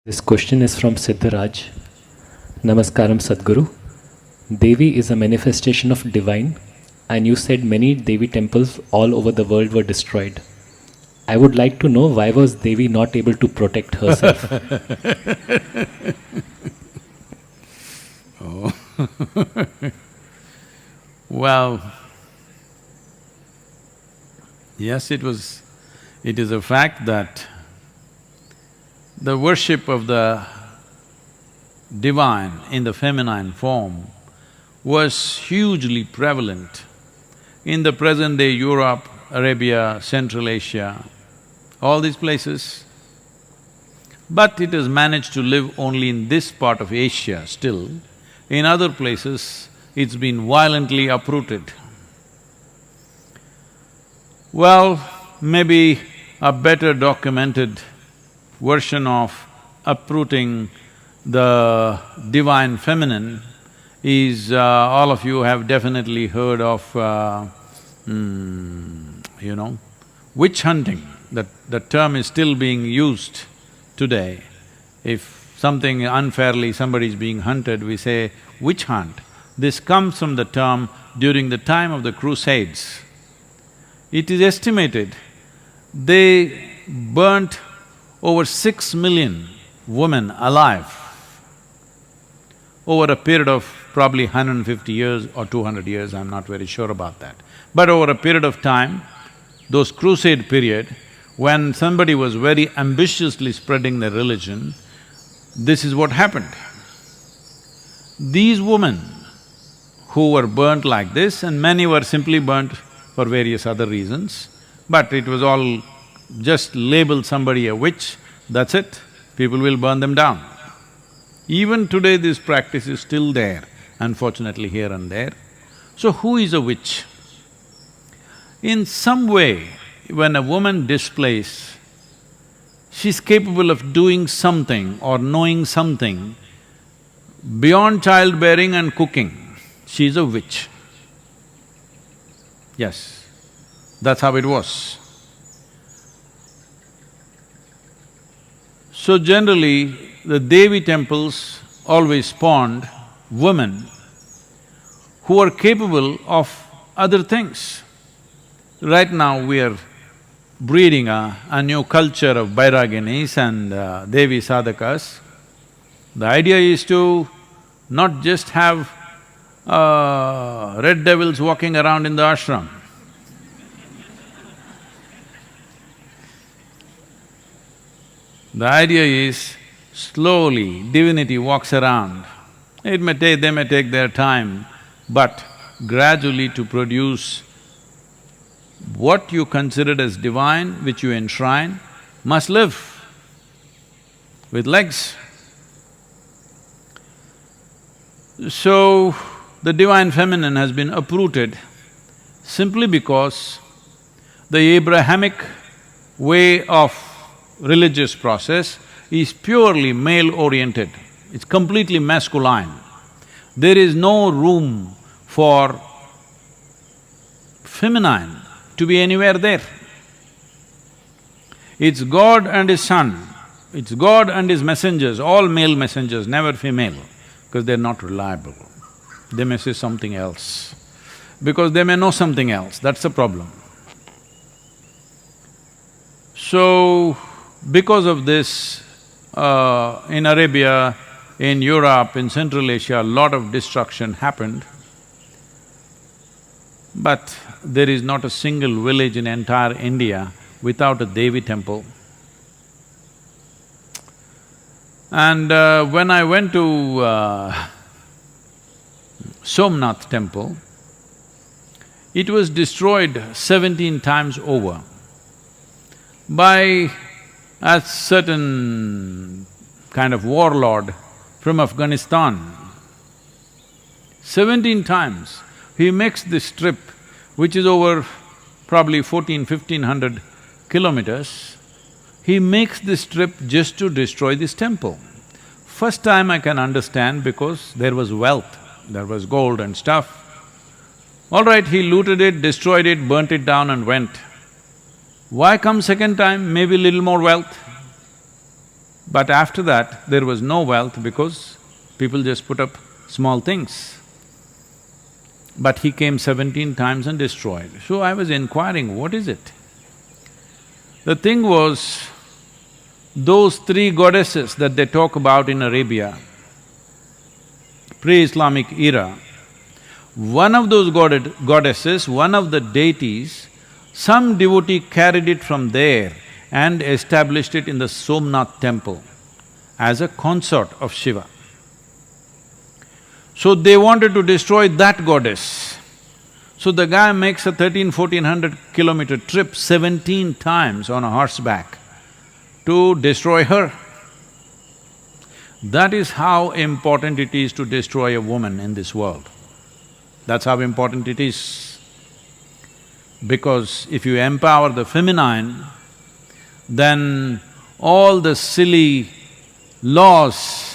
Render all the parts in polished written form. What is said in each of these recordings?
This question is from Siddharaj. Namaskaram Sadhguru. Devi is a manifestation of divine, and you said many Devi temples all over the world were destroyed. I would like to know, why was Devi not able to protect herself? Oh. Well, yes, it is a fact that the worship of the divine in the feminine form was hugely prevalent in the present-day Europe, Arabia, Central Asia, all these places. But it has managed to live only in this part of Asia still. In other places, it's been violently uprooted. Well, maybe a better documented version of uprooting the divine feminine is, all of you have definitely heard of, witch hunting. That term is still being used today. If something unfairly, somebody is being hunted, we say witch hunt. This comes from the term during the time of the Crusades. It is estimated they burnt over 6 million women alive over a period of probably 150 years or 200 years, I'm not very sure about that. But over a period of time, those crusade period, when somebody was very ambitiously spreading their religion, this is what happened. These women who were burnt like this, and many were simply burnt for various other reasons, but it was all just label somebody a witch, that's it, people will burn them down. Even today this practice is still there, unfortunately here and there. So who is a witch? In some way, when a woman displays, she's capable of doing something or knowing something beyond childbearing and cooking, she's a witch. Yes, that's how it was. So generally, the Devi temples always spawned women who are capable of other things. Right now we are breeding a new culture of Bairaginis and Devi sadhakas. The idea is to not just have red devils walking around in the ashram. The idea is, slowly divinity walks around. They may take their time, but gradually to produce what you considered as divine, which you enshrine, must live with legs. So, the divine feminine has been uprooted simply because the Abrahamic way of religious process is purely male-oriented, it's completely masculine. There is no room for feminine to be anywhere there. It's God and His Son, it's God and His messengers, all male messengers, never female, because they're not reliable. They may say something else, because they may know something else, that's the problem. So, because of this, in Arabia, in Europe, in Central Asia, a lot of destruction happened. But there is not a single village in entire India without a Devi temple. And when I went to Somnath temple, it was destroyed 17 times over by a certain kind of warlord from Afghanistan. 17 times. He makes this trip, which is over probably 1500 kilometers. He makes this trip just to destroy this temple. First time I can understand because there was wealth, there was gold and stuff. All right, he looted it, destroyed it, burnt it down and went. Why come second time? Maybe little more wealth. But after that, there was no wealth because people just put up small things. But he came 17 times and destroyed. So I was inquiring, what is it? The thing was, those three goddesses that they talk about in Arabia, pre-Islamic era, one of those goddesses, one of the deities, some devotee carried it from there and established it in the Somnath temple as a consort of Shiva. So they wanted to destroy that goddess. So the guy makes a 1400 kilometer trip 17 times on a horseback to destroy her. That is how important it is to destroy a woman in this world. That's how important it is. Because if you empower the feminine, then all the silly laws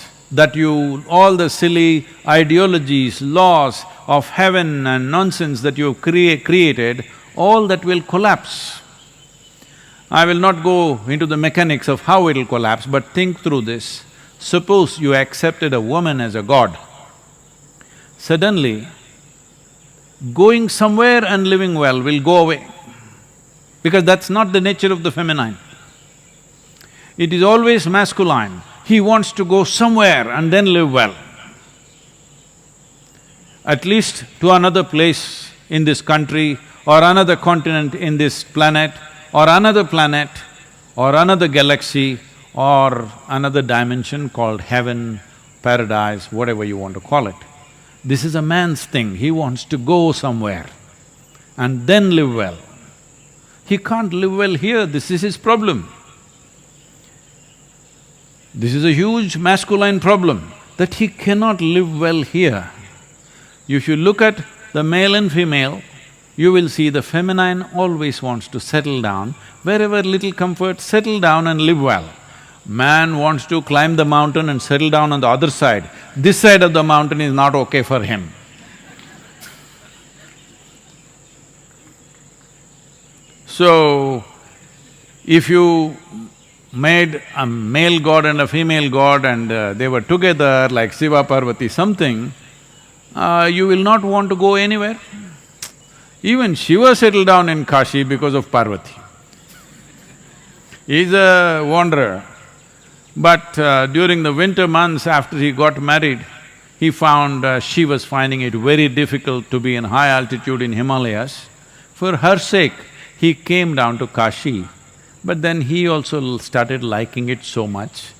all the silly ideologies, laws of heaven and nonsense that you've created, all that will collapse. I will not go into the mechanics of how it'll collapse, but think through this. Suppose you accepted a woman as a god. Suddenly, going somewhere and living well will go away, because that's not the nature of the feminine. It is always masculine. He wants to go somewhere and then live well. At least to another place in this country, or another continent in this planet, or another galaxy, or another dimension called heaven, paradise, whatever you want to call it. This is a man's thing, he wants to go somewhere and then live well. He can't live well here, this is his problem. This is a huge masculine problem, that he cannot live well here. If you look at the male and female, you will see the feminine always wants to settle down, wherever little comfort, settle down and live well. Man wants to climb the mountain and settle down on the other side. This side of the mountain is not okay for him. So, if you made a male god and a female god and they were together like Shiva, Parvati, something, you will not want to go anywhere. Even Shiva settled down in Kashi because of Parvati. He's a wanderer. But during the winter months after he got married, he found she was finding it very difficult to be in high altitude in Himalayas. For her sake, he came down to Kashi, but then he also started liking it so much.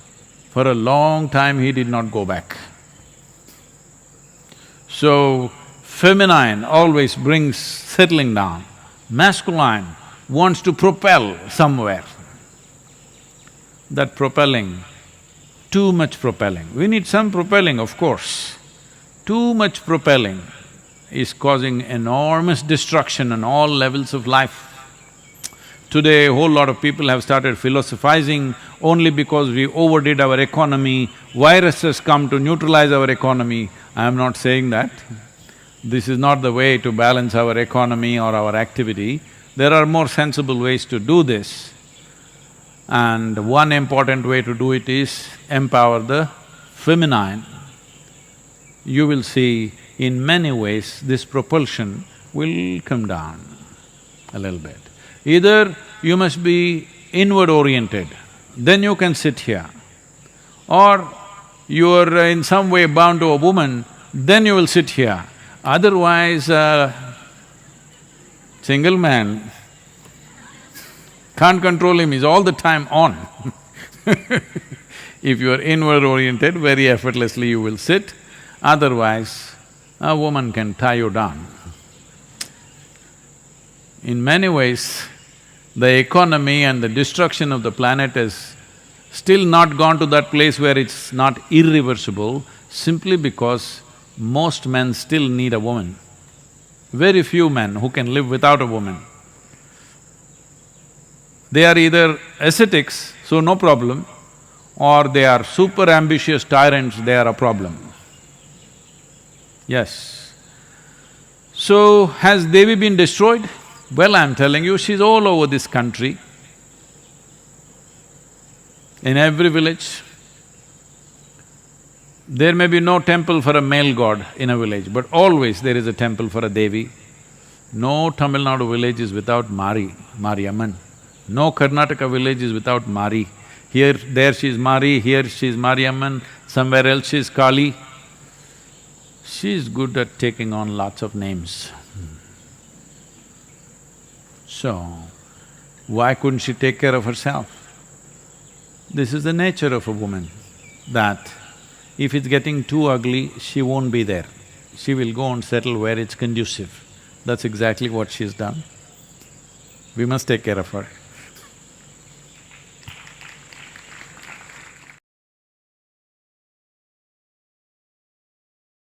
For a long time, he did not go back. So, feminine always brings settling down, masculine wants to propel somewhere. That propelling, too much propelling, we need some propelling, of course. Too much propelling is causing enormous destruction on all levels of life. Today, a whole lot of people have started philosophizing only because we overdid our economy, viruses come to neutralize our economy. I am not saying that. This is not the way to balance our economy or our activity. There are more sensible ways to do this. And one important way to do it is empower the feminine. You will see in many ways this propulsion will come down a little bit. Either you must be inward oriented, then you can sit here. Or you are in some way bound to a woman, then you will sit here. Otherwise, single man can't control him, he's all the time on. If you are inward oriented, very effortlessly you will sit, otherwise a woman can tie you down. In many ways, the economy and the destruction of the planet has still not gone to that place where it's not irreversible, simply because most men still need a woman. Very few men who can live without a woman. They are either ascetics, so no problem, or they are super ambitious tyrants, they are a problem. Yes. So, has Devi been destroyed? Well, I'm telling you, she's all over this country, in every village. There may be no temple for a male god in a village, but always there is a temple for a Devi. No Tamil Nadu village is without Mariamman. No Karnataka village is without Mari. Here, there she is Mari, here she is Mariamman, somewhere else she is Kali. She is good at taking on lots of names. So, why couldn't she take care of herself? This is the nature of a woman, that if it's getting too ugly, she won't be there. She will go and settle where it's conducive. That's exactly what she's done. We must take care of her.